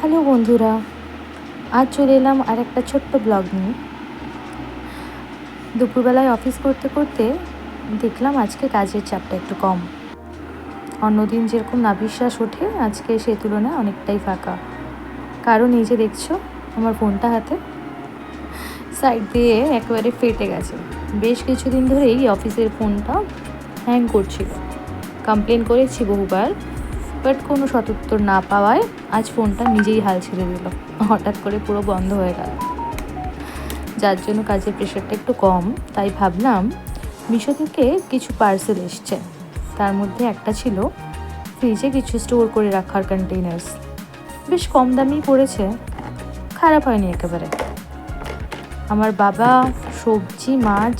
Hello বন্ধুরা, আজ চলে এলাম আর একটা ছোট্ট ব্লগ নিয়ে। দুপুরবেলায় অফিস করতে করতে দেখলাম আজকে কাজের চাপটা একটু কম। অন্যদিন যেরকম নাভিশ্বাস ওঠে, আজকে সেই তুলনায় অনেকটাই ফাঁকা। কারণ এই যে দেখছো আমার ফোনটা হাতে, সাইড দিয়ে একেবারে ফেটে গেছে। বেশ কিছুদিন ধরেই অফিসের ফোনটা হ্যাং করছিল। কমপ্লেন করেছি বহুবার, বাট কোনো সদুত্তর না পাওয়ায় আজ ফোনটা নিজেই হাল ছেড়ে দিল। হঠাৎ করে পুরো বন্ধ হয়ে গেল, যার জন্য কাজের প্রেশারটা একটু কম। তাই ভাবলাম মিশো থেকে কিছু পার্সেল এসছে, তার মধ্যে একটা ছিল ফ্রিজে কিছু স্টোর করে রাখার কন্টেইনার্স। বেশ কম দামেই পড়েছে, খারাপ হয়নি একেবারে। আমার বাবা সবজি মাছ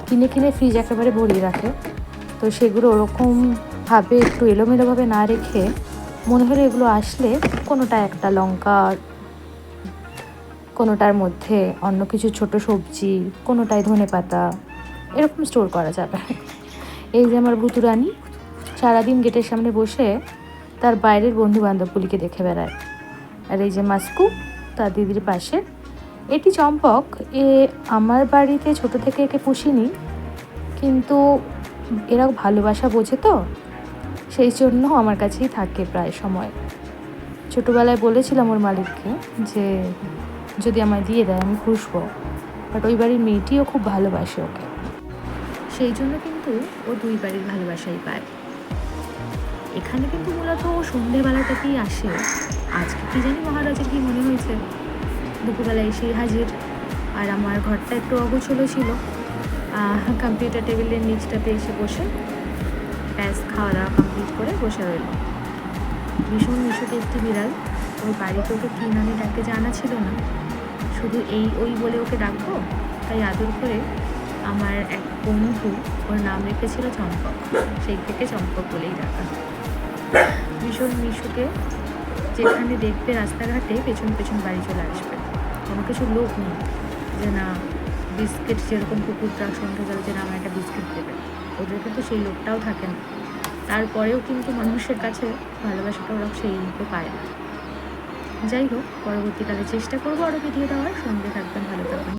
কিনে কিনে ফ্রিজ একেবারে ভরিয়ে রাখে, তো সেগুলো ওরকমভাবে একটু এলোমেলোভাবে না রেখে মনে হলো এগুলো আসলে কোনোটা একটা লঙ্কা, কোনোটার মধ্যে অন্য কিছু ছোট সবজি, কোনোটায় ধনেপাতা, এরকম স্টোর করা যাবে। এই যে আমার ভুতুরানি সারাদিন গেটের সামনে বসে তার বাইরের বন্ধু বান্ধবগুলিকে দেখে বেড়ায়। আর এই যে মাস্কু তার দিদির পাশে, এটি চম্পক। এ আমার বাড়িতে ছোট থেকে একে পুষিনি, কিন্তু এরা ভালোবাসা বোঝে, তো সেই জন্য আমার কাছেই থাকে প্রায় সময়। ছোটোবেলায় বলেছিলাম ওর মালিককে যে যদি আমায় দিয়ে দেয় আমি পুষবো, বাট ওই বাড়ির মেয়েটিও খুব ভালোবাসে ওকে, সেই জন্য কিন্তু ও দুই বাড়ির ভালোবাসাই পায়। এখানে কিন্তু মূলত ও সন্ধেবেলাটাতেই আসে। আজকে কি জানি মহারাজের কি মনে হয়েছে, দুপুরবেলা এসেই হাজির। আর আমার ঘরটা একটু অগোছলো ছিল, কম্পিউটার টেবিলের নিচটাতে এসে বসে ব্যাস খাওয়া দাওয়া কমপ্লিট করে বসে রইল। ভীষণ মিশুকে একটি বিড়াল, ওর বাড়িতে ওকে কী নামে ডাকে জানা ছিল না, শুধু এই ওই বলে ওকে ডাকবো, তাই আদর করে আমার এক বন্ধু ওর নাম রেখেছিল চম্পক, সেই থেকে চম্পক বলেই ডাকা। ভীষণ মিশুকে যেখানে দেখবে রাস্তাঘাটে পেছন পেছন বাড়ি চলে আসবে, কোনো কিছু লোক নেই যে না বিস্কিট, যেরকম কুকুরটা সন্ধ্যে গেলে যে না আমার একটা বিস্কিট দেবে, ওদের কিন্তু সেই লোকটাও থাকে না। তারপরেও কিন্তু মানুষের কাছে ভালোবাসাটা ওরা সেই তো পায় না। যাই হোক, পরবর্তীকালে চেষ্টা করবো আরও ভিডিও দেওয়ার। সঙ্গে থাকবেন, ভালো থাকবেন।